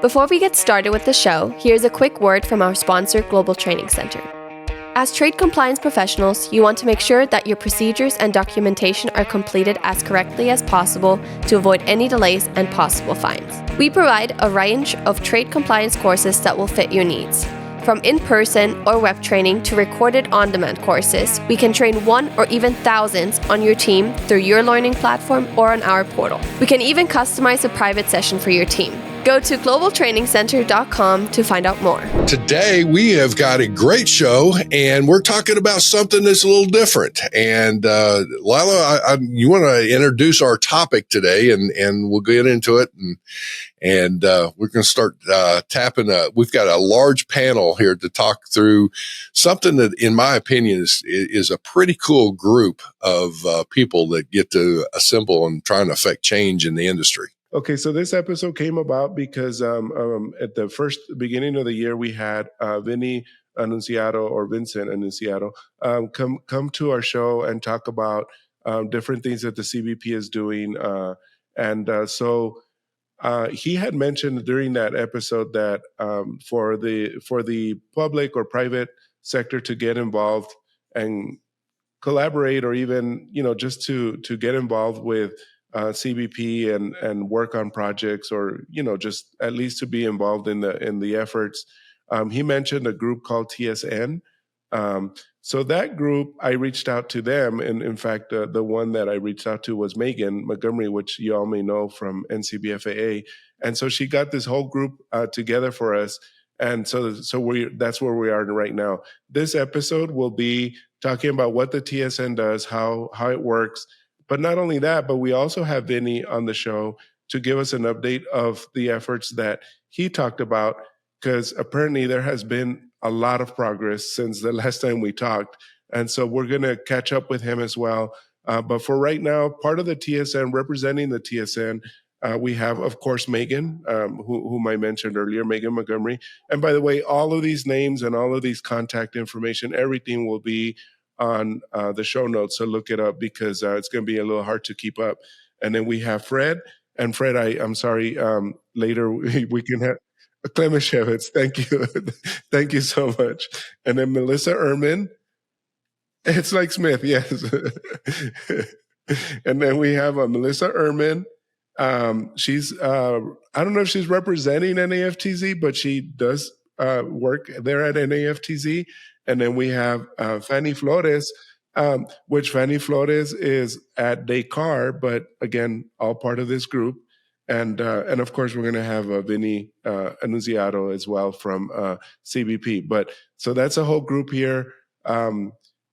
Before we get started with the show, here's a quick word from our sponsor, Global Training Center. As trade compliance professionals, you want to make sure that your procedures and documentation are completed as correctly as possible to avoid any delays and possible fines. We provide a range of trade compliance courses that will fit your needs. From in-person or web training to recorded on-demand courses, we can train one or even thousands on your team through your learning platform or on our portal. We can even customize a private session for your team. Go to globaltrainingcenter.com to find out more. Today, we have got a great show, and we're talking about something that's a little different. And Lila, you want to introduce our topic today, and we'll get into it. And we're going to start tapping. We've got a large panel here to talk through something that, in my opinion, is a pretty cool group of people that get to assemble and try and affect change in the industry. Okay, so this episode came about because at the first beginning of the year, we had Vincent Annunziato come to our show and talk about different things that the CBP is doing. So he had mentioned during that episode that for the public or private sector to get involved and collaborate, or even just to get involved with CBP and work on projects, or just at least to be involved in the efforts. He mentioned a group called TSN. So that group, I reached out to them, and in fact, the one that I reached out to was Megan Montgomery, which you all may know from NCBFAA, and so she got this whole group together for us, and so that's where we are right now. This episode will be talking about what the TSN does, how it works. But not only that, but we also have Vinny on the show to give us an update of the efforts that he talked about, because apparently there has been a lot of progress since the last time we talked. And so we're going to catch up with him as well. But for right now, part of the TSN, representing the TSN, we have, of course, Megan, whom I mentioned earlier, Megan Montgomery. And by the way, all of these names and all of these contact information, everything will be on the show notes, so look it up, because it's going to be a little hard to keep up. And then we have Fred, and Fred, I'm sorry, later we can have Klemishevitz. Thank you. Thank you so much. And then Melissa Ehrman. It's like Smith, yes. And then we have Melissa Ehrman. She's, I don't know if she's representing NAFTZ, but she does work there at NAFTZ. And then we have Fanny Flores, which Fanny Flores is at Dakar, but again, all part of this group. And of course, we're going to have Vinny Annunziato as well from CBP. But so that's a whole group here.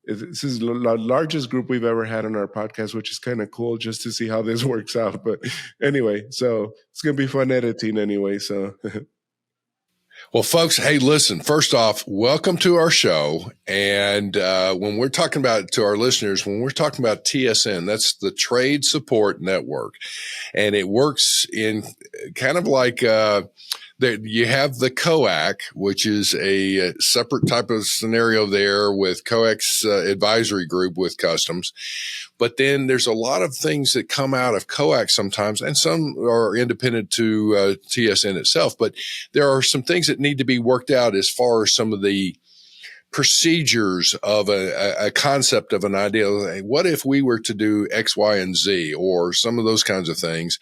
This is the largest group we've ever had on our podcast, which is kind of cool just to see how this works out. But anyway, so it's going to be fun editing anyway. So. Well, folks, hey, listen, first off, welcome to our show. And when we're talking about, to our listeners, when we're talking about TSN, that's the Trade Support Network. And it works in kind of like you have the COAC, which is a separate type of scenario there with COAC's advisory group with customs. But then there's a lot of things that come out of COAC sometimes, and some are independent to TSN itself. But there are some things that need to be worked out as far as some of the procedures of a concept of an idea. What if we were to do X, Y, and Z, or some of those kinds of things?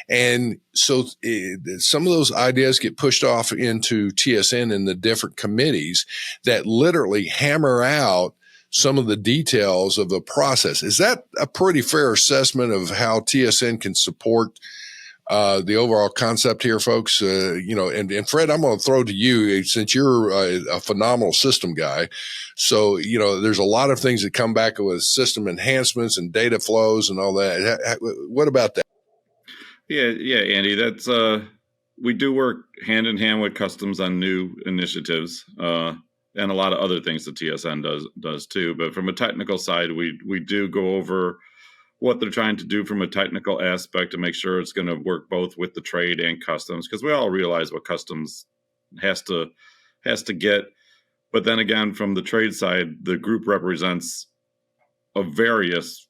And so some of those ideas get pushed off into TSN and the different committees that literally hammer out some of the details of the process. Is that a pretty fair assessment of how TSN can support the overall concept here, folks? And Fred, I'm going to throw to you, since you're a phenomenal system guy. So, there's a lot of things that come back with system enhancements and data flows and all that. What about that? Yeah, Andy, that's we do work hand in hand with customs on new initiatives. And a lot of other things that TSN does too. But from a technical side, we do go over what they're trying to do from a technical aspect to make sure it's going to work both with the trade and customs, because we all realize what customs has to get. But then again, from the trade side, the group represents a various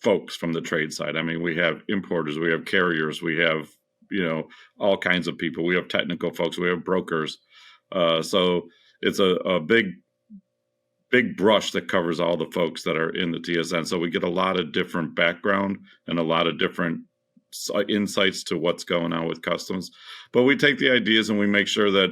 folks from the trade side. I mean, we have importers, we have carriers, we have all kinds of people. We have technical folks, we have brokers. So it's a big brush that covers all the folks that are in the TSN. So we get a lot of different background and a lot of different insights to what's going on with customs. But we take the ideas and we make sure that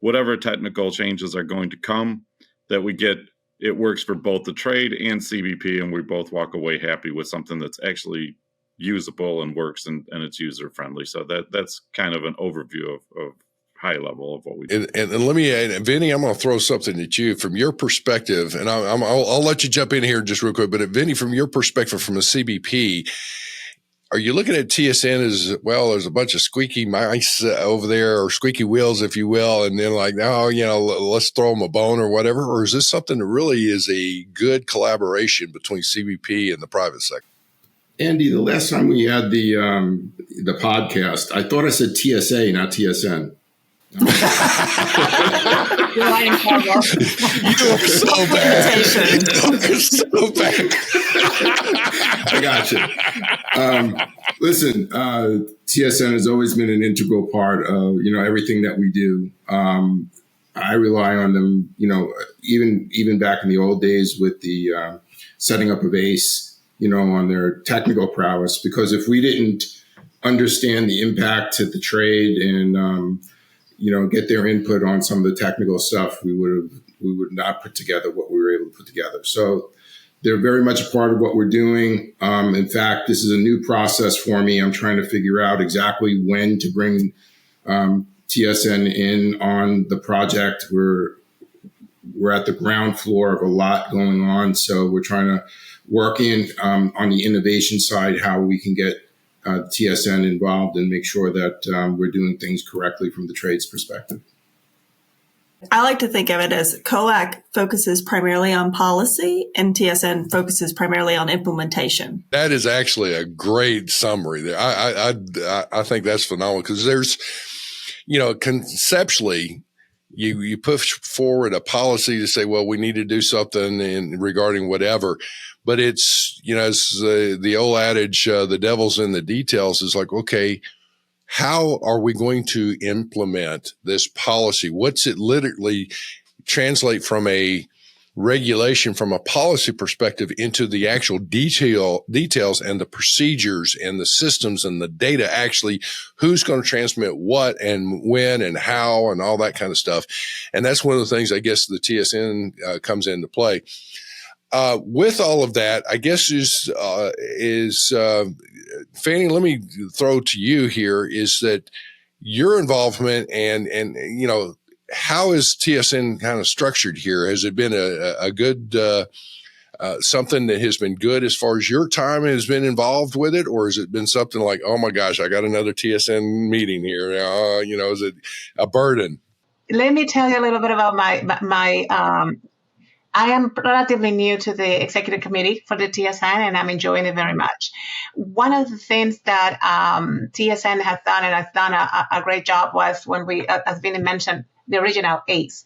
whatever technical changes are going to come, that we get it works for both the trade and CBP, and we both walk away happy with something that's actually usable and works and it's user friendly. So that's kind of an overview of high level of what we do. And let me add, Vinny, I'm going to throw something at you from your perspective, and I'll let you jump in here just real quick. But Vinny, from your perspective, from a CBP, are you looking at TSN as, well, there's a bunch of squeaky mice over there, or squeaky wheels, if you will, and then like, oh, let's throw them a bone or whatever? Or is this something that really is a good collaboration between CBP and the private sector? Andy, the last time we had the podcast, I thought I said TSA, not TSN. You are so bad. You're so bad. I got you. Listen, TSN has always been an integral part of everything that we do. I rely on them, even back in the old days with the setting up of ACE, on their technical prowess. Because if we didn't understand the impact to the trade and get their input on some of the technical stuff, we would not put together what we were able to put together. So they're very much a part of what we're doing. In fact, this is a new process for me. I'm trying to figure out exactly when to bring TSN in on the project. We're at the ground floor of a lot going on. So we're trying to work in on the innovation side, how we can get TSN involved and make sure that we're doing things correctly from the trade's perspective. I like to think of it as COAC focuses primarily on policy and TSN focuses primarily on implementation. That is actually a great summary there. I think that's phenomenal because there's, conceptually, you push forward a policy to say, well, we need to do something regarding whatever. But it's, as the old adage, the devil's in the details, is like, okay, how are we going to implement this policy? What's it literally translate from a regulation, from a policy perspective, into the actual details and the procedures and the systems and the data, actually who's going to transmit what and when and how and all that kind of stuff. And that's one of the things I guess the TSN comes into play. With all of that, I guess is Fanny, let me throw to you here, is that your involvement and how is TSN kind of structured here? Has it been a good something that has been good as far as your time has been involved with it, or has it been something like, oh my gosh, I got another TSN meeting here? Is it a burden? Let me tell you a little bit about my I am relatively new to the executive committee for the TSN, and I'm enjoying it very much. One of the things that TSN has done, and has done a great job, was when we, as Vinny mentioned, the original ACE.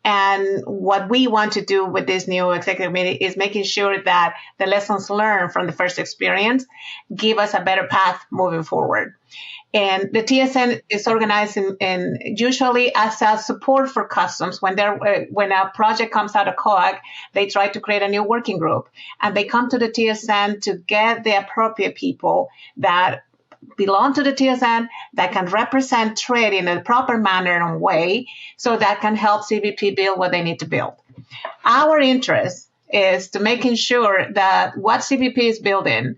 And what we want to do with this new executive committee is making sure that the lessons learned from the first experience give us a better path moving forward. And the TSN is organized in usually as a support for customs. When a project comes out of COAC, they try to create a new working group, and they come to the TSN to get the appropriate people that belong to the TSN, that can represent trade in a proper manner and way, so that can help CBP build what they need to build. Our interest is to making sure that what CBP is building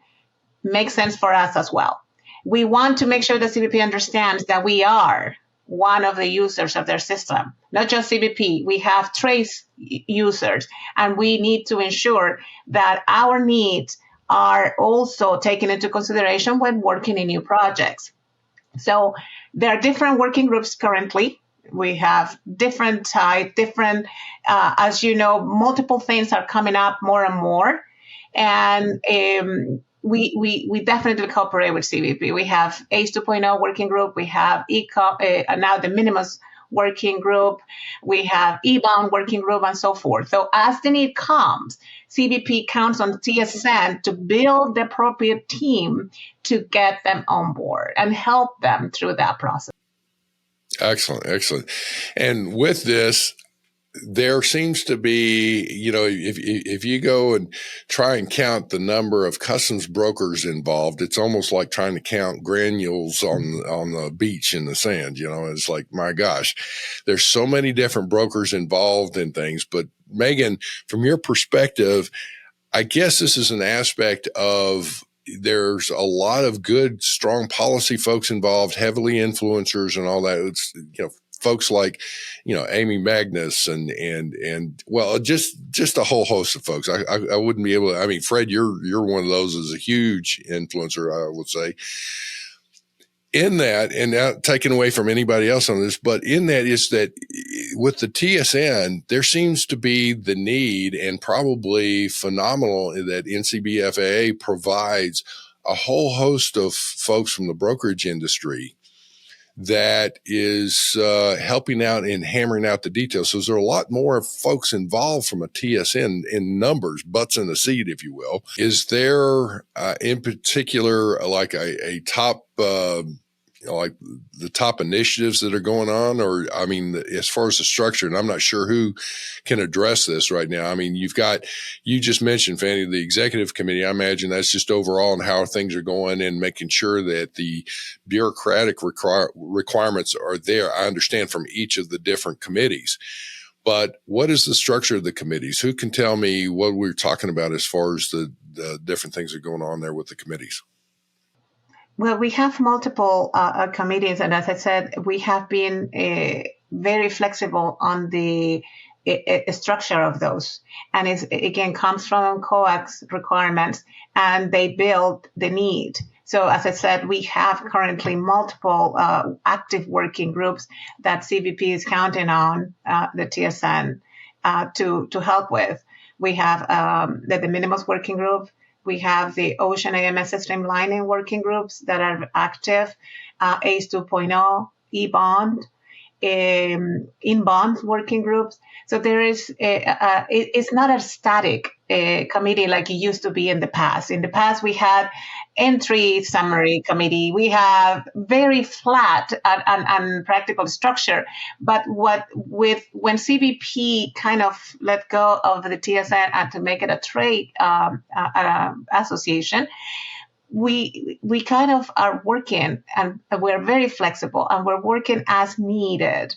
makes sense for us as well. We want to make sure that CBP understands that we are one of the users of their system, not just CBP. We have trace users, and we need to ensure that our needs are also taken into consideration when working in new projects. So there are different working groups currently. We have different type, as you know, multiple things are coming up more and more. And we definitely cooperate with CBP. We have ACE 2.0 working group. We have now the Minimus working group, we have e-bond working group, and so forth. So as the need comes, CBP counts on TSN to build the appropriate team to get them on board and help them through that process. Excellent, excellent. And with this, there seems to be, if you go and try and count the number of customs brokers involved, it's almost like trying to count granules on the beach in the sand. It's like, my gosh, there's so many different brokers involved in things. But Megan, from your perspective, I guess this is an aspect of there's a lot of good, strong policy folks involved, heavily influencers and all that. It's, folks like, Amy Magnus and well, just a whole host of folks. I wouldn't be able to, Fred, you're one of those as a huge influencer, I would say. In that, and not taken away from anybody else on this, but in that is that with the TSN, there seems to be the need, and probably phenomenal, that NCBFAA provides a whole host of folks from the brokerage industry that is helping out and hammering out the details. So there are a lot more folks involved from a TSN in numbers, butts in the seat, if you will. Is there in particular like a top, like the top initiatives that are going on? Or, as far as the structure, and I'm not sure who can address this right now. You just mentioned, Fanny, the executive committee. I imagine that's just overall and how things are going and making sure that the bureaucratic requirements are there. I understand from each of the different committees. But what is the structure of the committees? Who can tell me what we're talking about as far as the different things that are going on there with the committees? Well, we have multiple committees, and as I said, we have been very flexible on the structure of those. And it again comes from COAC's requirements, and they build the need. So as I said, we have currently multiple active working groups that CBP is counting on the TSN to help with. We have the de minimis working group. We have the Ocean AMS streamlining working groups that are active, ACE 2.0, e-bond, in-bond working groups. So there is, it's not a static committee like it used to be in the past. In the past, we had entry summary committee. We have very flat and practical structure. But when CBP kind of let go of the TSN and to make it a trade association, we kind of are working, and we're very flexible, and we're working as needed.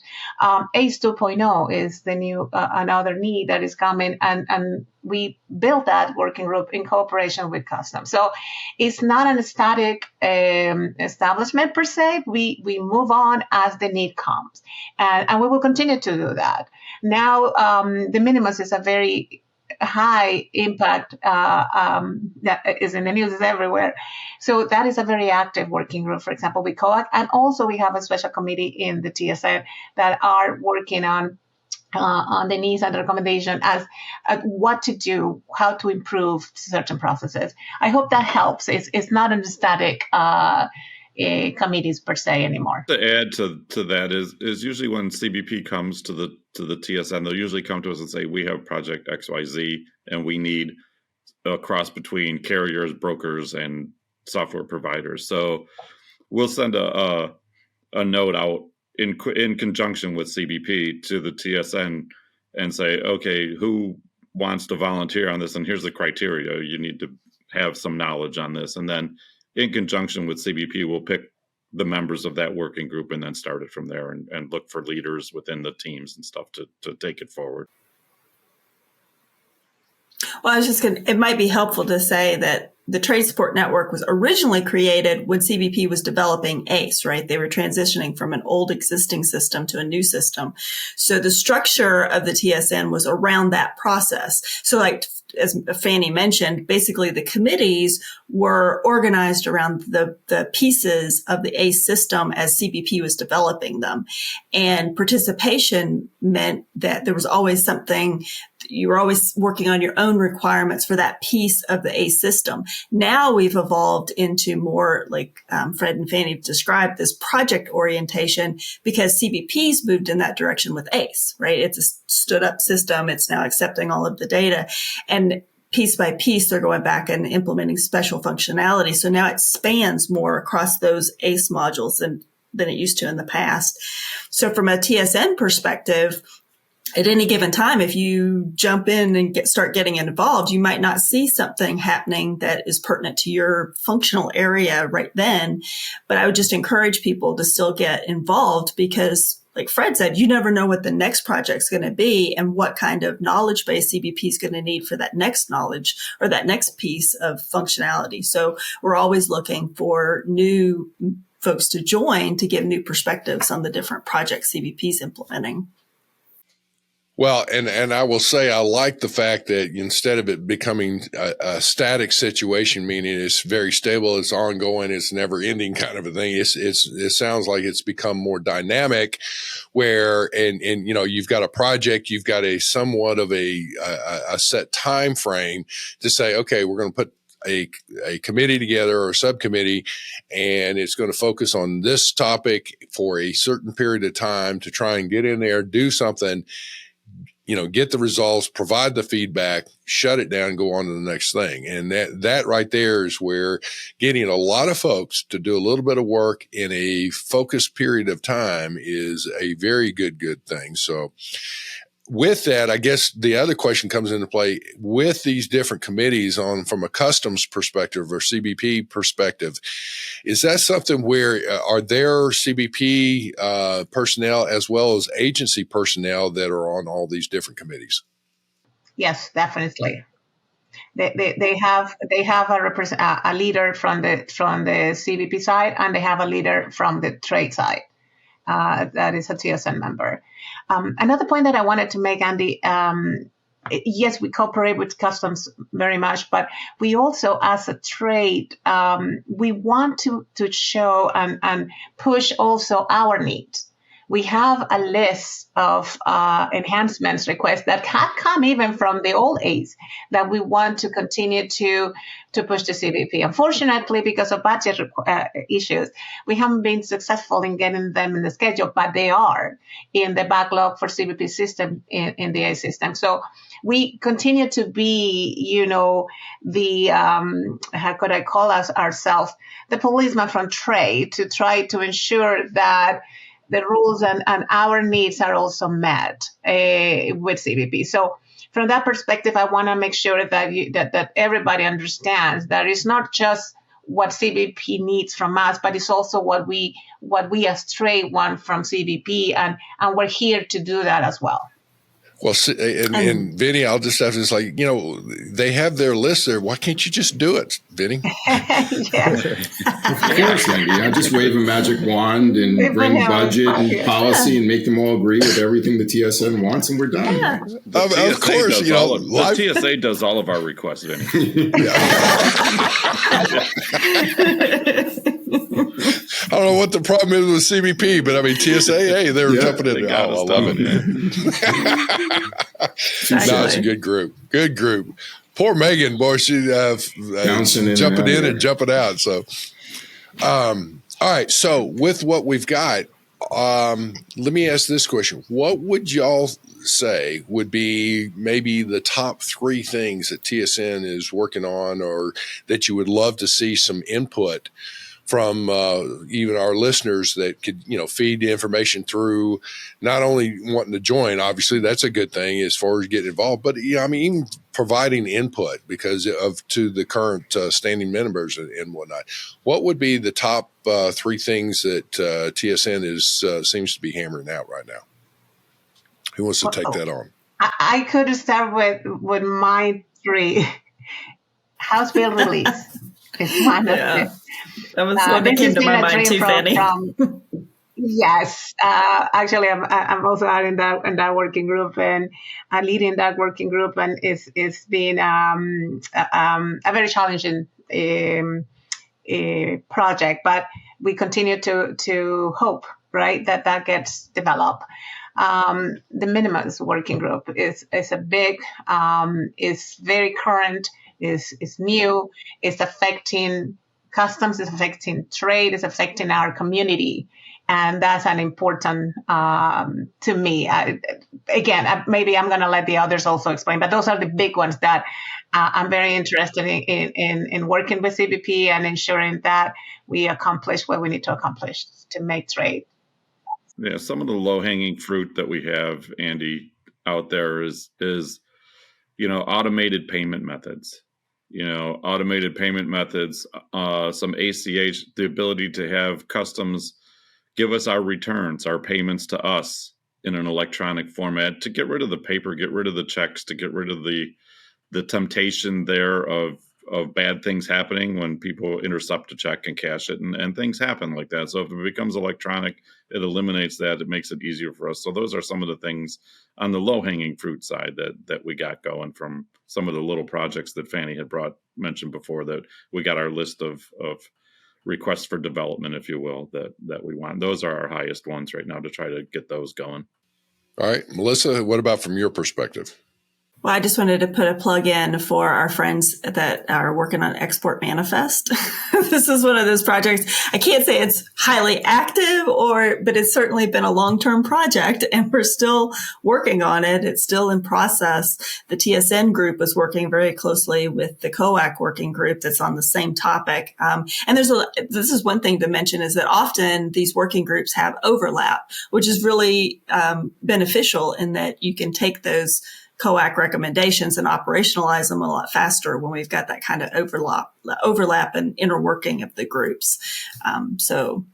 ACE 2.0 is the new another need that is coming, and we built that working group in cooperation with Customs. So it's not a static establishment per se. We move on as the need comes, and we will continue to do that. Now, the minimus is a very high impact that is in the news, is everywhere. So that is a very active working group, for example, with COAC. And also we have a special committee in the TSN that are working on the needs and the recommendation as what to do, how to improve certain processes. I hope that helps. It's not in the static committees per se anymore. To add to that is usually when CBP comes to the TSN, they'll usually come to us and say, we have project XYZ and we need a cross between carriers, brokers, and software providers. So we'll send a note out in conjunction with CBP to the TSN and say, okay, who wants to volunteer on this? And here's the criteria. You need to have some knowledge on this. And then in conjunction with CBP, we'll pick the members of that working group and then start it from there and look for leaders within the teams and stuff to take it forward. Well, it might be helpful to say that the Trade Support Network was originally created when CBP was developing ACE, right? They were transitioning from an old existing system to a new system. So the structure of the TSN was around that process. So like as Fanny mentioned, basically the committees were organized around the pieces of the ACE system as CBP was developing them. And participation meant that there was always something, you were always working on your own requirements for that piece of the ACE system. Now we've evolved into more like Fred and Fanny described, this project orientation, because CBP's moved in that direction with ACE, right? It's a stood up system. It's now accepting all of the data. And piece by piece, they're going back and implementing special functionality. So now it spans more across those ACE modules than it used to in the past. So from a TSN perspective, at any given time, if you jump in and start getting involved, you might not see something happening that is pertinent to your functional area right then. But I would just encourage people to still get involved because, like Fred said, you never know what the next project's going to be and what kind of knowledge base CBP is going to need for that next knowledge or that next piece of functionality. So we're always looking for new folks to join to give new perspectives on the different projects CBP's implementing. Well, and I will say I like the fact that instead of it becoming a static situation, meaning it's very stable, it's ongoing, it's never ending kind of a thing. It sounds like it's become more dynamic where, and you've got a project, you've got a somewhat of a set time frame to say, okay, we're going to put a committee together or a subcommittee, and it's going to focus on this topic for a certain period of time to try and get in there, do something, get the results, provide the feedback, shut it down, go on to the next thing. And that right there is where getting a lot of folks to do a little bit of work in a focused period of time is a very good thing. So with that, I guess the other question comes into play with these different committees from a customs perspective or CBP perspective. Is that something where are there CBP personnel as well as agency personnel that are on all these different committees? Yes, definitely. They have a leader from the CBP side, and they have a leader from the trade side. That is a TSN member. Another point that I wanted to make, Andy, yes, we cooperate with customs very much, but we also, as a trade, we want to show and push also our needs. We have a list of enhancements requests that have come even from the old ACE that we want to continue to push the CBP. Unfortunately, because of budget issues, we haven't been successful in getting them in the schedule, but they are in the backlog for CBP system in the ACE system. So we continue to be, the, how could I call ourselves, the policeman from trade to try to ensure that the rules and our needs are also met with CBP. So from that perspective, I want to make sure that everybody understands that it's not just what CBP needs from us, but it's also what we as trade want from CBP, and we're here to do that as well. Well, and Vinny, I'll just have to say, they have their list there. Why can't you just do it, Vinny? Yeah. Of course, Andy. Just wave a magic wand and bring budget and policy and make them all agree with everything the TSN wants, and we're done. Yeah. Of course, the TSA does all of our requests, Vinny. I don't know what the problem is with CBP, but I mean, TSA, hey, they're jumping in. I love it. No, it's a good group. Good group. Poor Megan, boy, she jumping in and jumping out. So, all right. So with what we've got, let me ask this question. What would y'all say would be maybe the top 3 things that TSN is working on, or that you would love to see some input from even our listeners that could, feed the information through, not only wanting to join, obviously that's a good thing as far as getting involved, but even providing input to the current standing members and whatnot. What would be the top 3 things that TSN seems to be hammering out right now? Who wants to take that on? I could start with my 3. House bill release is one of them. That was what that came to my mind too, Fanny. Yes, actually, I'm also out in that working group and leading that working group, and it's been a very challenging project, but we continue to hope, right, that gets developed. The minimums working group is a big, is very current, is new, is affecting customs, is affecting trade, is affecting our community. And that's an important to me. Again, maybe I'm going to let the others also explain, but those are the big ones that I'm very interested in working with CBP and ensuring that we accomplish what we need to accomplish to make trade. Yeah, some of the low-hanging fruit that we have, Andy, out there is automated payment methods. Automated payment methods, some ACH, the ability to have customs give us our returns, our payments to us in an electronic format, to get rid of the paper, get rid of the checks, to get rid of the temptation there of bad things happening when people intercept a check and cash it, and things happen like that. So if it becomes electronic, it eliminates that. It makes it easier for us. So those are some of the things on the low-hanging fruit side that we got going from some of the little projects that Fanny had mentioned before, that we got our list of requests for development, if you will, that we want. Those are our highest ones right now to try to get those going. All right, Melissa, what about from your perspective? Well, I just wanted to put a plug in for our friends that are working on Export Manifest. This is one of those projects. I can't say it's highly active, but it's certainly been a long-term project, and we're still working on it. It's still in process. The TSN group is working very closely with the COAC working group that's on the same topic. And this is one thing to mention, is that often these working groups have overlap, which is really beneficial in that you can take those COAC recommendations and operationalize them a lot faster when we've got that kind of overlap and interworking of the groups. So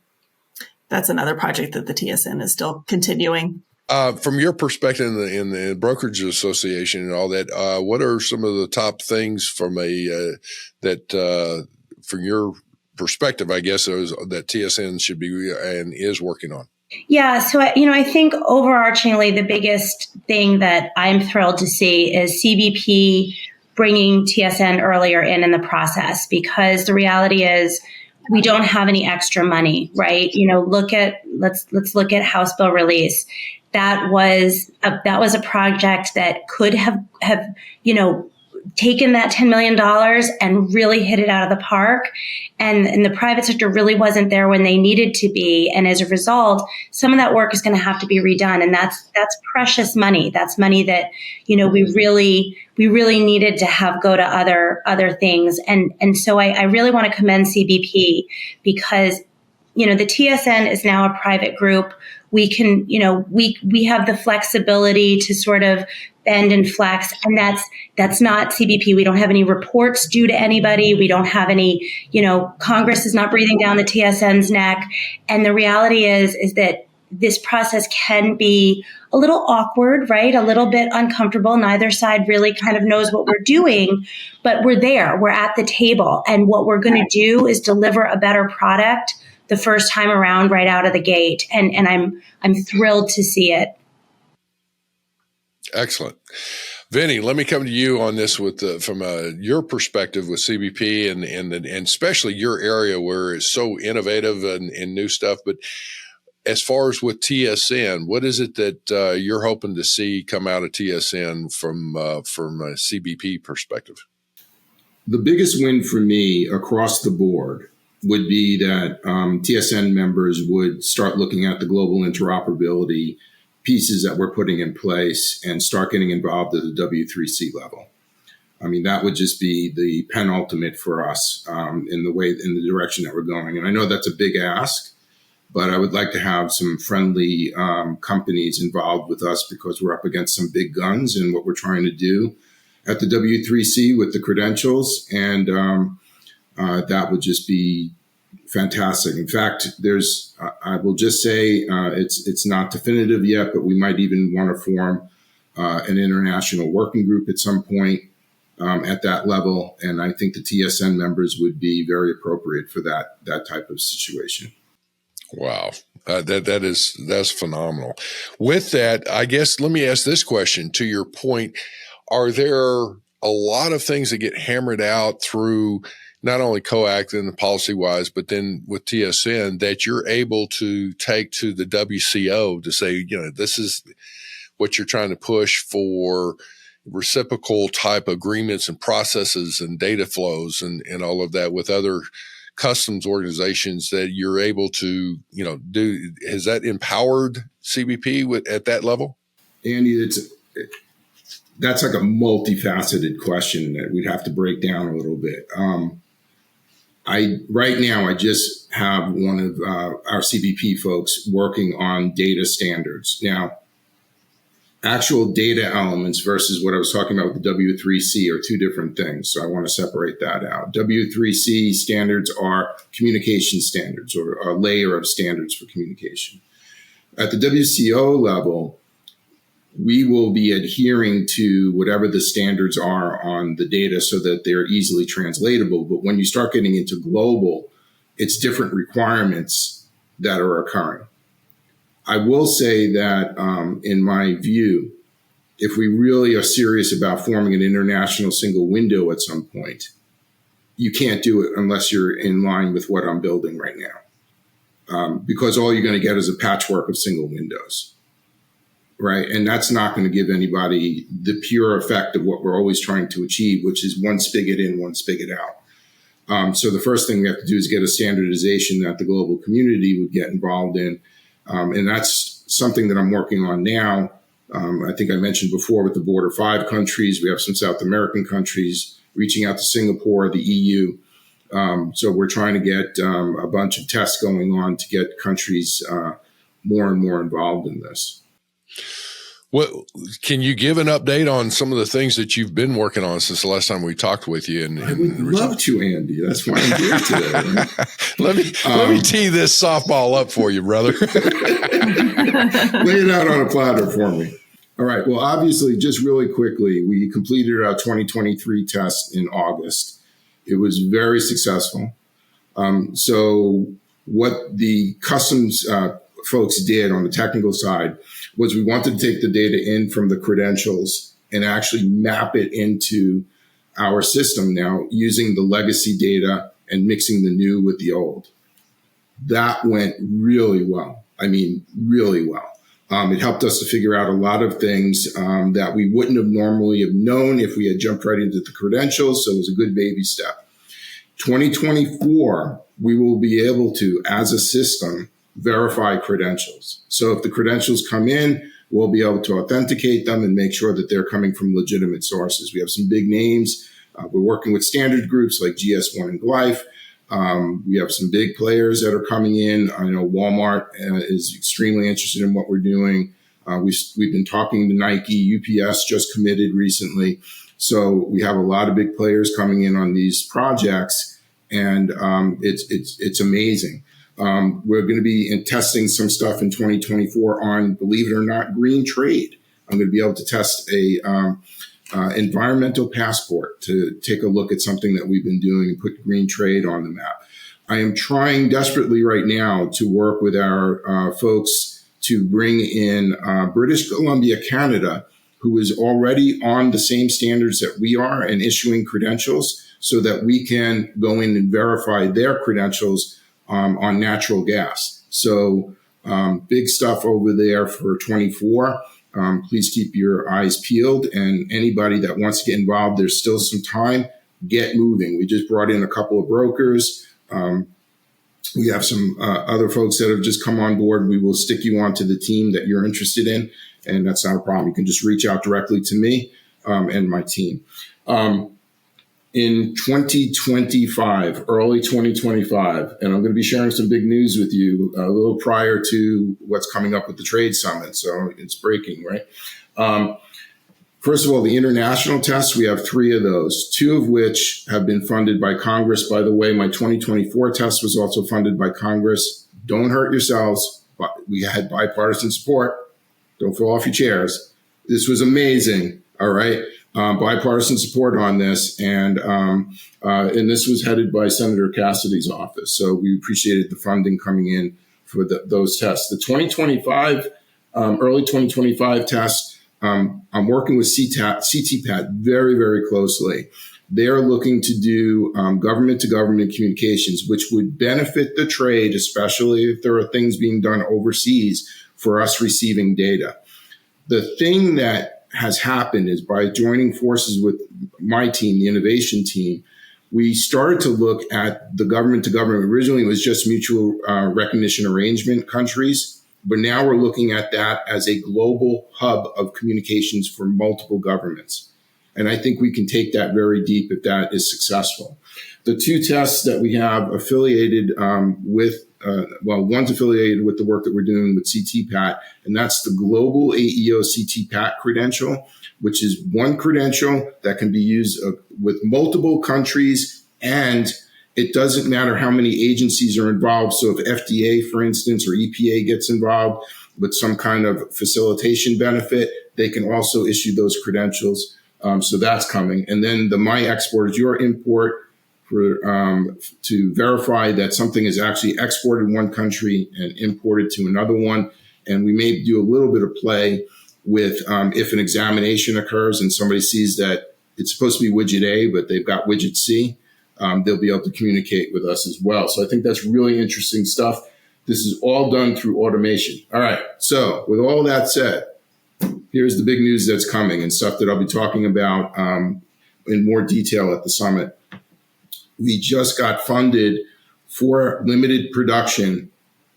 that's another project that the TSN is still continuing. From your perspective in the brokerage association and all that, what are some of the top things from from your perspective, I guess, that TSN should be and is working on? Yeah. So, I think overarchingly, the biggest thing that I'm thrilled to see is CBP bringing TSN earlier in the process, because the reality is we don't have any extra money, right? Let's look at House Bill release. That was a project that could have taken that $10 million and really hit it out of the park. And the private sector really wasn't there when they needed to be. And as a result, some of that work is going to have to be redone. And that's precious money. That's money that, we really needed to have go to other things. And so I really want to commend CBP, because, the TSN is now a private group. We can, we have the flexibility to sort of bend and flex. And that's not CBP. We don't have any reports due to anybody. We don't have any, Congress is not breathing down the TSN's neck. And the reality is that this process can be a little awkward, right? A little bit uncomfortable. Neither side really kind of knows what we're doing, but we're there. We're at the table. And what we're going to do is deliver a better product the first time around, right out of the gate. And I'm thrilled to see it. Excellent. Vinny, let me come to you on this from your perspective with CBP and especially your area where it's so innovative and new stuff. But as far as with TSN, what is it that you're hoping to see come out of TSN from a CBP perspective? The biggest win for me across the board would be that TSN members would start looking at the global interoperability pieces that we're putting in place and start getting involved at the W3C level. I mean, that would just be the penultimate for us in the direction that we're going. And I know that's a big ask, but I would like to have some friendly companies involved with us, because we're up against some big guns in what we're trying to do at the W3C with the credentials. And that would just be fantastic. In fact, I will just say it's not definitive yet, but we might even want to form an international working group at some point at that level. And I think the TSN members would be very appropriate for that type of situation. Wow. That's phenomenal. With that, I guess, let me ask this question. To your point, are there a lot of things that get hammered out through not only COAC and policy wise, but then with TSN that you're able to take to the WCO to say, this is what you're trying to push for reciprocal type agreements and processes and data flows and all of that with other customs organizations that you're able to, do? Has that empowered CBP at that level? Andy, that's like a multifaceted question that we'd have to break down a little bit. Right now, I just have one of our CBP folks working on data standards. Now, actual data elements versus what I was talking about with the W3C are two different things. So I want to separate that out. W3C standards are communication standards, or a layer of standards for communication. At the WCO level, we will be adhering to whatever the standards are on the data so that they're easily translatable. But when you start getting into global, it's different requirements that are occurring. I will say that, in my view, if we really are serious about forming an international single window at some point, you can't do it unless you're in line with what I'm building right now, because all you're going to get is a patchwork of single windows, right? And that's not going to give anybody the pure effect of what we're always trying to achieve, which is one spigot in, one spigot out. So the first thing we have to do is get a standardization that the global community would get involved in. And that's something that I'm working on now. I think I mentioned before with the border 5 countries. We have some South American countries reaching out to Singapore, the EU. So we're trying to get a bunch of tests going on to get countries more and more involved in this. Well, can you give an update on some of the things that you've been working on since the last time we talked with you? I would love to, Andy. That's why I'm here today. Right? let me tee this softball up for you, brother. Lay it out on a platter for me. All right. Well, obviously, just really quickly, we completed our 2023 test in August. It was very successful. So what the customs folks did on the technical side was we wanted to take the data in from the credentials and actually map it into our system now using the legacy data and mixing the new with the old. That went really well. I mean, really well. It helped us to figure out a lot of things that we wouldn't have normally have known if we had jumped right into the credentials. So it was a good baby step. 2024, we will be able to, as a system, verify credentials. So if the credentials come in, we'll be able to authenticate them and make sure that they're coming from legitimate sources. We have some big names. We're working with standard groups like GS1 and Glyph. We have some big players that are coming in. I know Walmart is extremely interested in what we're doing. We've been talking to Nike. UPS just committed recently. So we have a lot of big players coming in on these projects, and it's amazing. We're going to be testing some stuff in 2024 on, believe it or not, green trade. I'm going to be able to test a environmental passport to take a look at something that we've been doing and put green trade on the map. I am trying desperately right now to work with our folks to bring in British Columbia, Canada, who is already on the same standards that we are and issuing credentials so that we can go in and verify their credentials on natural gas. So big stuff over there for 24. Please keep your eyes peeled. And anybody that wants to get involved, there's still some time. Get moving. We just brought in a couple of brokers. We have some other folks that have just come on board. We will stick you onto the team that you're interested in. And that's not a problem. You can just reach out directly to me and my team. In 2025, early 2025, and I'm going to be sharing some big news with you a little prior to what's coming up with the trade summit. So it's breaking, right? First of all, the international tests, we have 3 of those, 2 of which have been funded by Congress. By the way, my 2024 test was also funded by Congress. Don't hurt yourselves. We had bipartisan support. Don't fall off your chairs. This was amazing. All right. Bipartisan support on this. And this was headed by Senator Cassidy's office. So we appreciated the funding coming in for those tests. The 2025, early 2025 tests, I'm working with CTPAT very, very closely. They're looking to do government-to-government communications, which would benefit the trade, especially if there are things being done overseas for us receiving data. The thing that has happened is by joining forces with my team, the innovation team, we started to look at the government-to-government. Originally, it was just mutual recognition arrangement countries, but now we're looking at that as a global hub of communications for multiple governments. And I think we can take that very deep if that is successful. The two tests that we have affiliated one's affiliated with the work that we're doing with CTPAT, and that's the Global AEO CTPAT credential, which is one credential that can be used with multiple countries, and it doesn't matter how many agencies are involved. So if FDA, for instance, or EPA gets involved with some kind of facilitation benefit, they can also issue those credentials. So that's coming. And then the My Export is Your Import to verify that something is actually exported in one country and imported to another one. And we may do a little bit of play with if an examination occurs and somebody sees that it's supposed to be widget A, but they've got widget C, they'll be able to communicate with us as well. So I think that's really interesting stuff. This is all done through automation. All right. So with all that said, here's the big news that's coming and stuff that I'll be talking about in more detail at the summit. We just got funded for limited production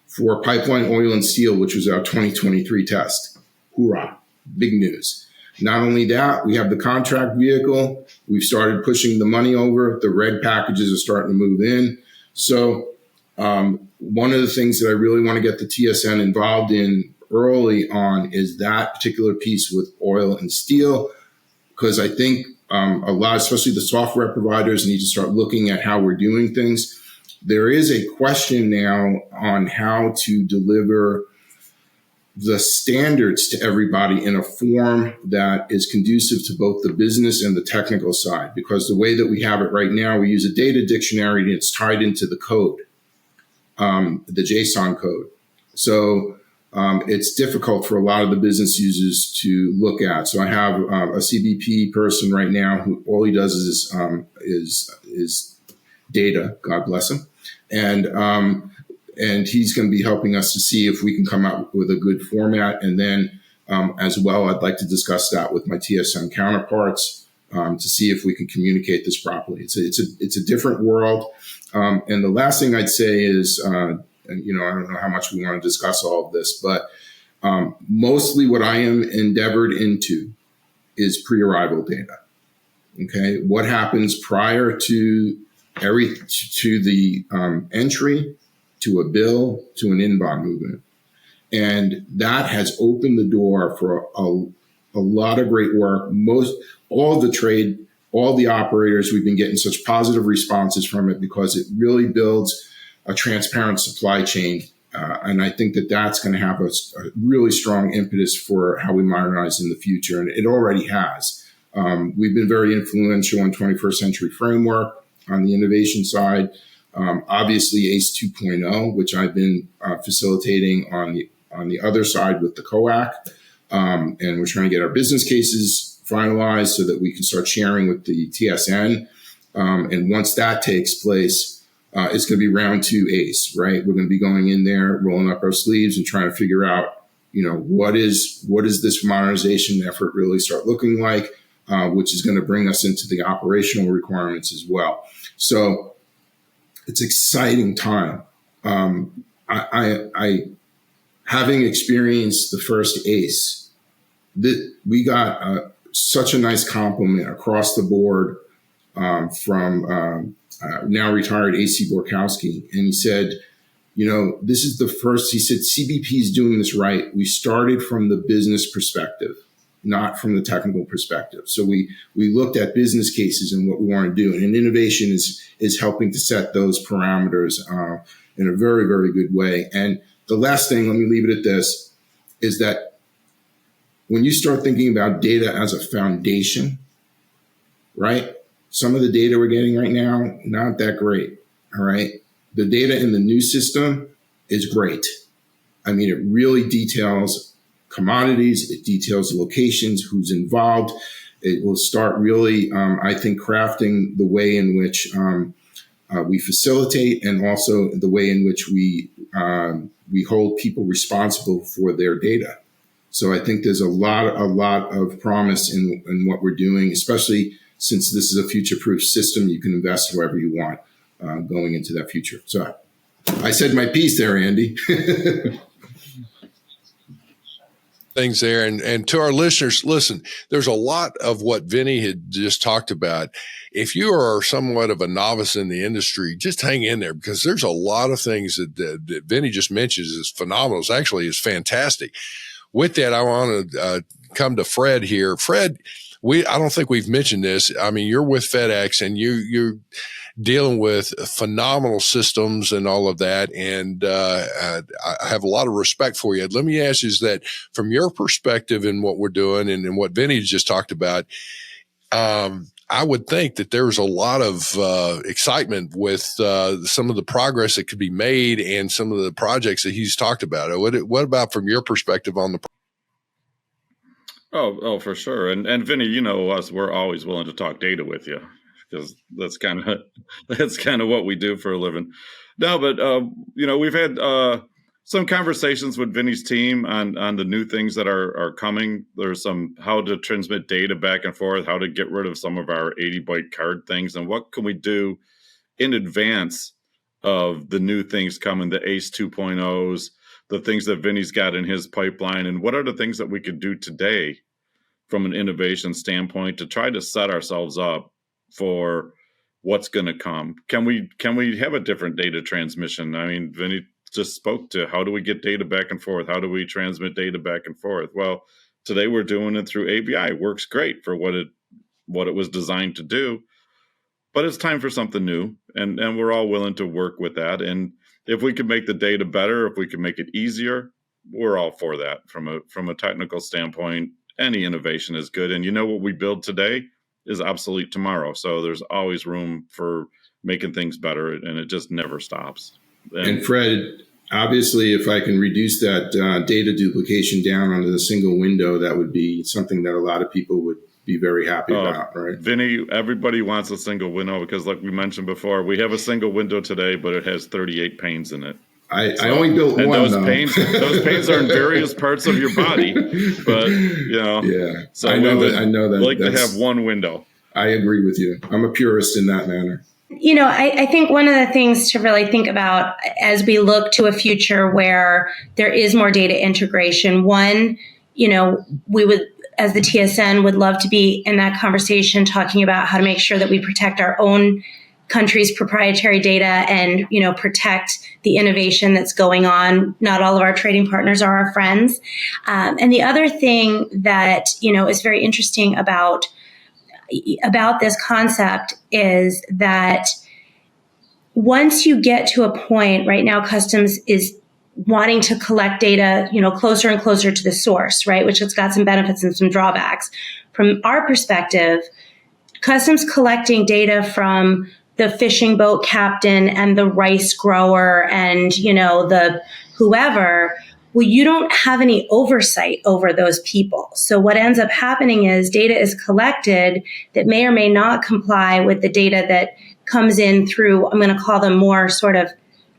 for pipeline oil and steel, which was our 2023 test. Hoorah. Big news. Not only that, we have the contract vehicle. We've started pushing the money over. The red packages are starting to move in. So one of the things that I really want to get the TSN involved in early on is that particular piece with oil and steel, because I think a lot, especially the software providers, need to start looking at how we're doing things. There is a question now on how to deliver the standards to everybody in a form that is conducive to both the business and the technical side, because the way that we have it right now, we use a data dictionary and it's tied into the code, the JSON code. So it's difficult for a lot of the business users to look at. So I have a CBP person right now who all he does is data. God bless him, and he's going to be helping us to see if we can come up with a good format. And then as well, I'd like to discuss that with my TSM counterparts to see if we can communicate this properly. It's a different world. And the last thing I'd say is. And, I don't know how much we want to discuss all of this, but mostly what I am endeavored into is pre-arrival data. Okay, what happens prior to the entry, to a bill, to an inbound movement, and that has opened the door for a lot of great work. All the trade, all the operators, we've been getting such positive responses from it because it really builds a transparent supply chain. And I think that that's going to have a really strong impetus for how we modernize in the future. And it already has. We've been very influential in 21st Century Framework on the innovation side. Obviously, ACE 2.0, which I've been facilitating on the other side with the COAC. And we're trying to get our business cases finalized so that we can start sharing with the TSN. And once that takes place, it's going to be round 2 ACE, right? We're going to be going in there, rolling up our sleeves and trying to figure out, what is this modernization effort really start looking like, which is going to bring us into the operational requirements as well. So it's exciting time. I having experienced the first ACE, we got such a nice compliment across the board from now retired AC Borkowski. And he said, this is the first, he said, CBP is doing this right. We started from the business perspective, not from the technical perspective. So we looked at business cases and what we want to do. And innovation is helping to set those parameters in a very, very good way. And the last thing, let me leave it at this, is that when you start thinking about data as a foundation, right? Some of the data we're getting right now, not that great, all right? The data in the new system is great. I mean, it really details commodities. It details locations, who's involved. It will start really, I think, crafting the way in which we facilitate, and also the way in which we hold people responsible for their data. So I think there's a lot of promise in what we're doing, especially since this is a future-proof system. You can invest however you want going into that future. So I said my piece there, Andy. Things there. And to our listeners, listen, there's a lot of what Vinny had just talked about. If you are somewhat of a novice in the industry, just hang in there, because there's a lot of things that Vinny just mentions is phenomenal. It's actually is fantastic. With that, I want to come to Fred here. Fred, I don't think we've mentioned this. I mean, you're with FedEx, and you're dealing with phenomenal systems and all of that. And I have a lot of respect for you. Let me ask you, is that from your perspective in what we're doing and what Vinny just talked about, I would think that there's a lot of excitement with some of the progress that could be made and some of the projects that he's talked about. What about from your perspective on the? Oh, for sure. And Vinny, you know us, we're always willing to talk data with you, because that's kind of what we do for a living. No, but we've had some conversations with Vinny's team on the new things that are coming. There's some how to transmit data back and forth, how to get rid of some of our 80-byte card things, and what can we do in advance of the new things coming, the ACE 2.0s, the things that Vinny's got in his pipeline, and what are the things that we could do today from an innovation standpoint to try to set ourselves up for what's going to come. Can we have a different data transmission? I mean, Vinny just spoke to how do we get data back and forth? How do we transmit data back and forth? Well, today we're doing it through ABI. It works great for what it was designed to do, but it's time for something new, and we're all willing to work with that. And if we can make the data better, if we can make it easier, we're all for that. From a technical standpoint, any innovation is good. And what we build today is obsolete tomorrow. So there's always room for making things better, and it just never stops. And Fred, obviously, if I can reduce that data duplication down onto a single window, that would be something that a lot of people would be very happy about, right? Vinny, everybody wants a single window because, like we mentioned before, we have a single window today, but it has 38 panes in it. I only built one. Those panes are in various parts of your body, but yeah. So I know that. Like to have one window. I agree with you. I'm a purist in that manner. I think one of the things to really think about as we look to a future where there is more data integration, one, we would, as the TSN, would love to be in that conversation talking about how to make sure that we protect our own country's proprietary data and, protect the innovation that's going on. Not all of our trading partners are our friends. And the other thing that, is very interesting about this concept is that once you get to a point, right now, Customs is wanting to collect data, closer and closer to the source, right? Which has got some benefits and some drawbacks. From our perspective, Customs collecting data from the fishing boat captain and the rice grower and, the whoever, well, you don't have any oversight over those people. So what ends up happening is data is collected that may or may not comply with the data that comes in through, I'm going to call them more sort of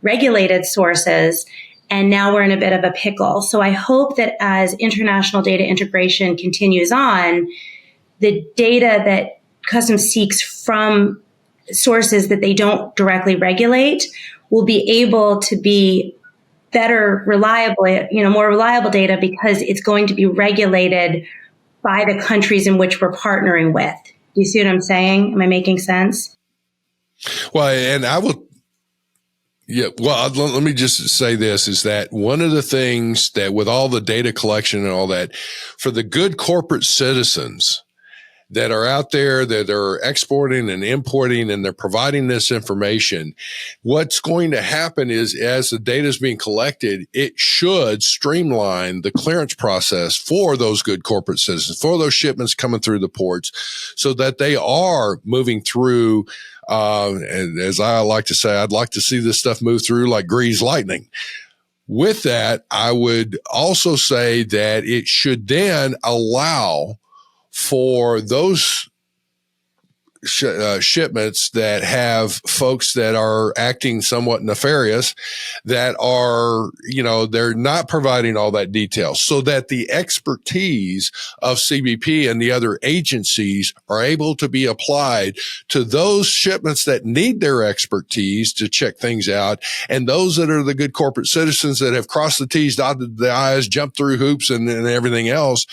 regulated sources. And now we're in a bit of a pickle. So I hope that as international data integration continues on, the data that Customs seeks from sources that they don't directly regulate will be able to be better, reliable, more reliable data because it's going to be regulated by the countries in which we're partnering with. Do you see what I'm saying? Am I making sense? Well, and I will. Yeah. Well, let me just say this is that one of the things that with all the data collection and all that, for the good corporate citizens that are out there that are exporting and importing and they're providing this information, what's going to happen is as the data is being collected, it should streamline the clearance process for those good corporate citizens, for those shipments coming through the ports so that they are moving through. And as I like to say, I'd like to see this stuff move through like greased lightning. with that, I would also say that it should then allow for those shipments that have folks that are acting somewhat nefarious, that are, they're not providing all that detail, so that the expertise of CBP and the other agencies are able to be applied to those shipments that need their expertise to check things out. And those that are the good corporate citizens that have crossed the T's, dotted the I's, jumped through hoops and everything else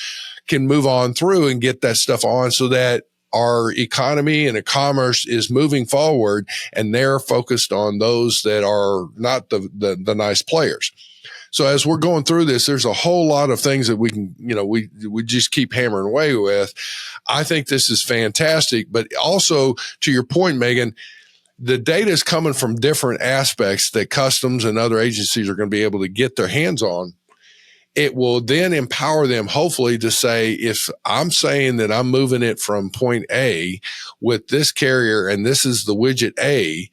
can move on through and get that stuff on, so that our economy and commerce is moving forward, and they're focused on those that are not the nice players. So as we're going through this, there's a whole lot of things that we can, we just keep hammering away with. I think this is fantastic, but also to your point, Megan, the data is coming from different aspects that customs and other agencies are going to be able to get their hands on. It will then empower them, hopefully, to say, if I'm saying that I'm moving it from point A with this carrier and this is the widget A,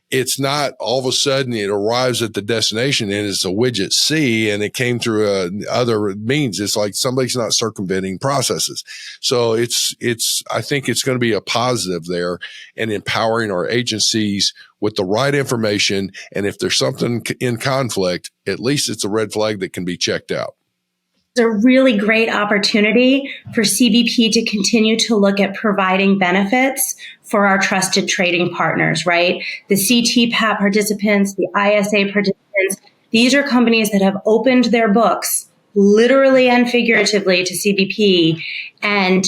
it's not all of a sudden it arrives at the destination and it's a widget C and it came through other means. It's like somebody's not circumventing processes. So I think it's going to be a positive there, and empowering our agencies with the right information. And if there's something in conflict, at least it's a red flag that can be checked out. It's a really great opportunity for CBP to continue to look at providing benefits for our trusted trading partners, right? The CTPAT participants, the ISA participants, these are companies that have opened their books literally and figuratively to CBP. And,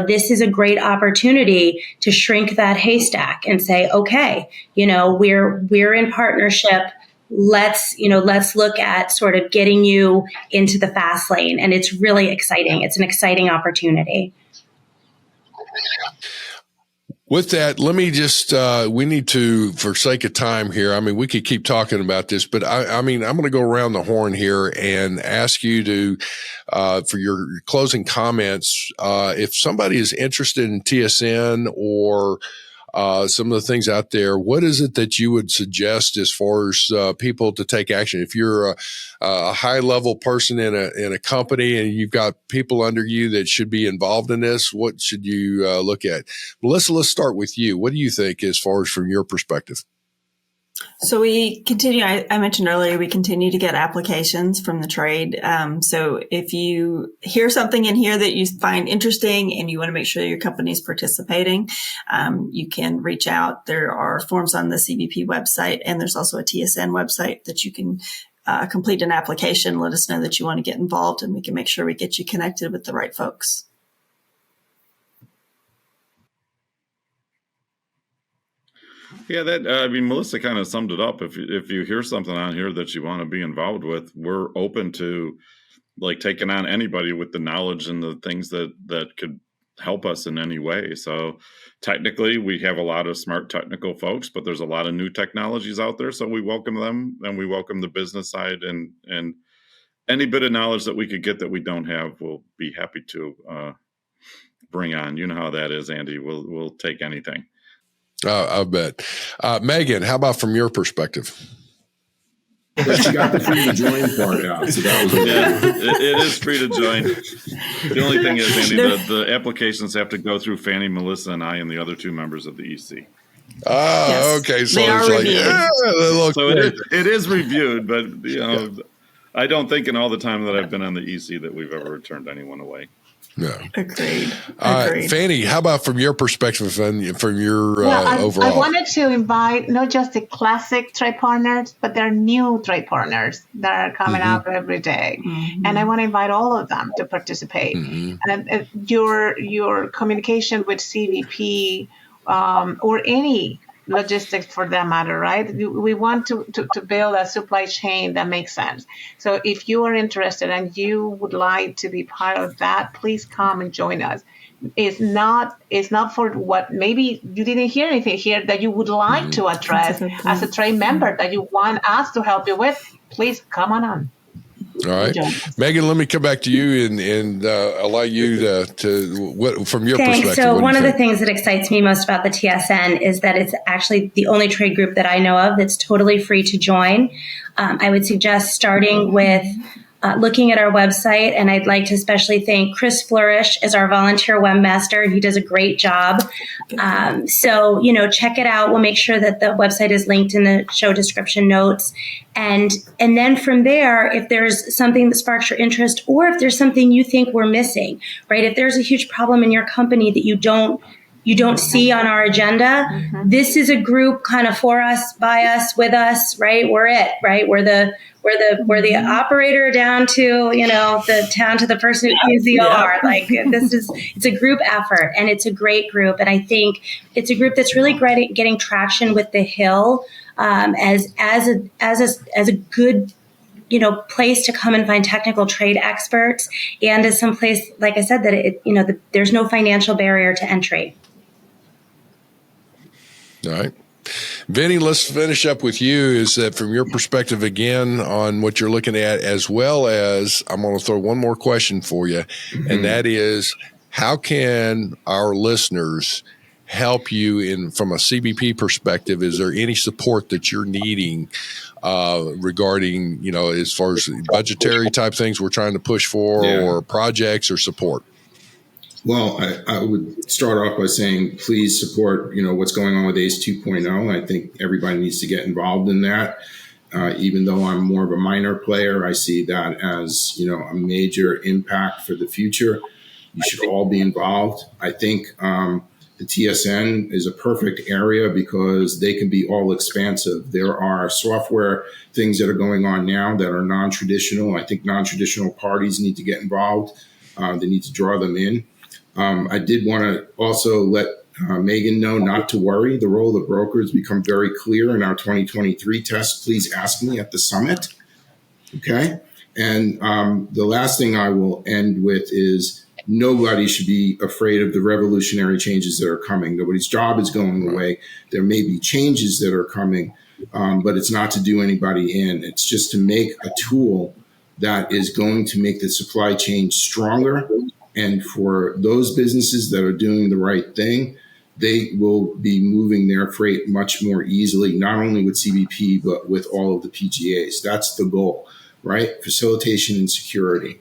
this is a great opportunity to shrink that haystack and say, okay, we're in partnership. Let's look at sort of getting you into the fast lane. And it's really exciting. It's an exciting opportunity. With that, let me just, we need to, for sake of time here, I mean, we could keep talking about this, but I'm going to go around the horn here and ask you to, for your closing comments, if somebody is interested in TSN or some of the things out there, what is it that you would suggest as far as people to take action? If you're a high level person in a company and you've got people under you that should be involved in this, what should you look at? Melissa, let's start with you. What do you think as far as from your perspective? So we continue, I mentioned earlier, we continue to get applications from the trade. So if you hear something in here that you find interesting and you want to make sure your company is participating, you can reach out. There are forms on the CBP website, and there's also a TSN website that you can complete an application. Let us know that you want to get involved, and we can make sure we get you connected with the right folks. Yeah, Melissa kind of summed it up. If you hear something on here that you want to be involved with, we're open to taking on anybody with the knowledge and the things that could help us in any way. So technically, we have a lot of smart technical folks, but there's a lot of new technologies out there. So we welcome them, and we welcome the business side, and any bit of knowledge that we could get that we don't have, we'll be happy to bring on. You know how that is, Andy. We'll take anything. I bet. Megan, how about from your perspective? But she got the free to join part out. So that was it is free to join. The only thing is, Andy, the applications have to go through Fanny, Melissa, and I, and the other two members of the EC. Yes. Okay. So it's so it is reviewed, but I don't think in all the time that I've been on the EC that we've ever turned anyone away. No. Agreed. Fanny, how about from your perspective and from your overall? I wanted to invite not just the classic trade partners, but there are new trade partners that are coming up every day. Mm-hmm. And I want to invite all of them to participate. Mm-hmm. And your communication with CBP or any logistics for that matter, right? We want to build a supply chain that makes sense. So if you are interested and you would like to be part of that, please come and join us. It's not for what maybe you didn't hear anything here that you would like to address as a trade member that you want us to help you with. Please come on. All right, Megan, let me come back to you and allow you to what from your perspective. So one of the things that excites me most about the TSN is that it's actually the only trade group that I know of that's totally free to join. I would suggest starting with looking at our website, and I'd like to especially thank Chris Flourish as our volunteer webmaster. He does a great job. So, check it out. We'll make sure that the website is linked in the show description notes. And then from there, if there's something that sparks your interest, or if there's something you think we're missing, right? If there's a huge problem in your company that you don't see on our agenda, this is a group kind of for us, by us, with us, right? We're it, right? We're the operator down to, the person who cleans the OR. Like it's a group effort, and it's a great group. And I think it's a group that's really great at getting traction with the Hill as a good, place to come and find technical trade experts, and as some place, like I said, that there's no financial barrier to entry. All right. Vinny, let's finish up with you. Is that from your perspective again on what you're looking at, as well as I'm going to throw one more question for you, and that is, how can our listeners help you from a CBP perspective? Is there any support that you're needing regarding, as far as budgetary type things we're trying to push for, or projects or support? Well, I would start off by saying, please support, what's going on with ACE 2.0. I think everybody needs to get involved in that. Even though I'm more of a minor player, I see that as, a major impact for the future. You should all be involved. I think the TSN is a perfect area because they can be all expansive. There are software things that are going on now that are non-traditional. I think non-traditional parties need to get involved. They need to draw them in. I did want to also let Megan know not to worry. The role of the broker has become very clear in our 2023 test. Please ask me at the summit. Okay. And the last thing I will end with is nobody should be afraid of the revolutionary changes that are coming. Nobody's job is going away. There may be changes that are coming, but it's not to do anybody in. It's just to make a tool that is going to make the supply chain stronger. And for those businesses that are doing the right thing, they will be moving their freight much more easily, not only with CBP, but with all of the PGAs. That's the goal, right? Facilitation and security.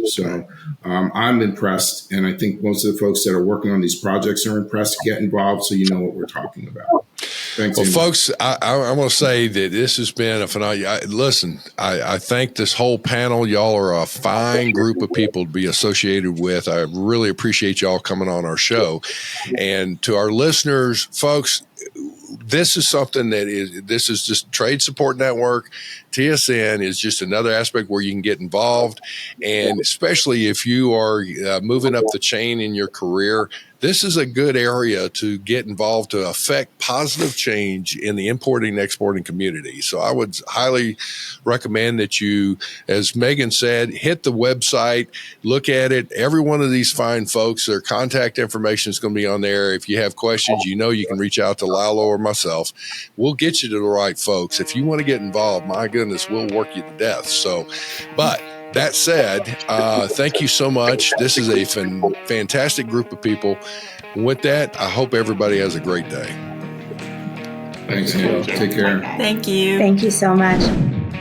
So I'm impressed. And I think most of the folks that are working on these projects are impressed. Get involved so you know what we're talking about. Thanks. Well, folks, I want to say that this has been a phenomenal. Listen, I thank this whole panel. Y'all are a fine group of people to be associated with. I really appreciate y'all coming on our show. And to our listeners, folks, this is something this is just Trade Support Network. TSN is just another aspect where you can get involved. And especially if you are moving up the chain in your career, this is a good area to get involved to affect positive change in the importing and exporting community. So I would highly recommend that you, as Megan said, hit the website, look at it. Every one of these fine folks, their contact information is going to be on there. If you have questions, you can reach out to Lalo or myself. We'll get you to the right folks. If you want to get involved, my goodness, we'll work you to death. So, but that said, thank you so much. This is a fantastic group of people. With that, I hope everybody has a great day. Thanks, Neil. Take care. Thank you. Thank you so much.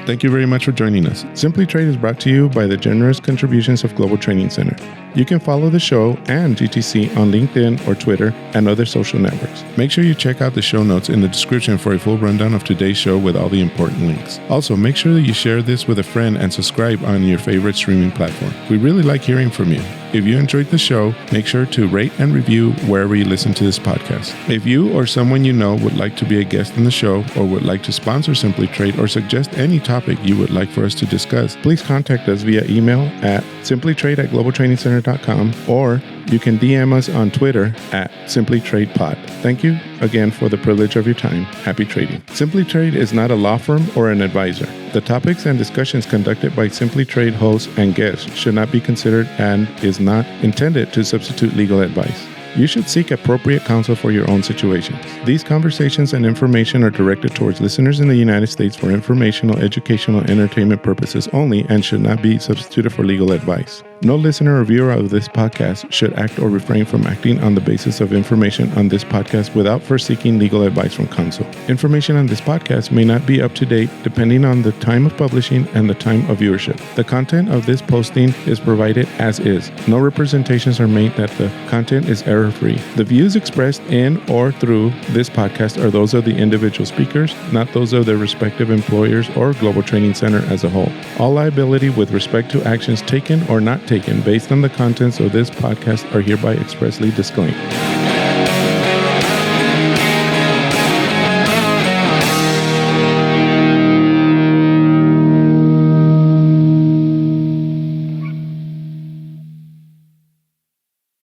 Thank you very much for joining us. SimplyTrade is brought to you by the generous contributions of Global Training Center. You can follow the show and GTC on LinkedIn or Twitter and other social networks. Make sure you check out the show notes in the description for a full rundown of today's show with all the important links. Also, make sure that you share this with a friend and subscribe on your favorite streaming platform. We really like hearing from you. If you enjoyed the show, make sure to rate and review wherever you listen to this podcast. If you or someone you know would like to be a guest in the show or would like to sponsor SimplyTrade or suggest any topic you would like for us to discuss, please contact us via email at simplytrade@globaltrainingcenter.com, or you can DM us on Twitter at SimplyTradePod. Thank you again for the privilege of your time. Happy trading. SimplyTrade is not a law firm or an advisor. The topics and discussions conducted by SimplyTrade hosts and guests should not be considered and is not intended to substitute legal advice. You should seek appropriate counsel for your own situation. These conversations and information are directed towards listeners in the United States for informational, educational, and entertainment purposes only and should not be substituted for legal advice. No listener or viewer of this podcast should act or refrain from acting on the basis of information on this podcast without first seeking legal advice from counsel. Information on this podcast may not be up to date depending on the time of publishing and the time of viewership. The content of this posting is provided as is. No representations are made that the content is error-free. The views expressed in or through this podcast are those of the individual speakers, not those of their respective employers or Global Training Center as a whole. All liability with respect to actions taken or not taken based on the contents of this podcast are hereby expressly disclaimed.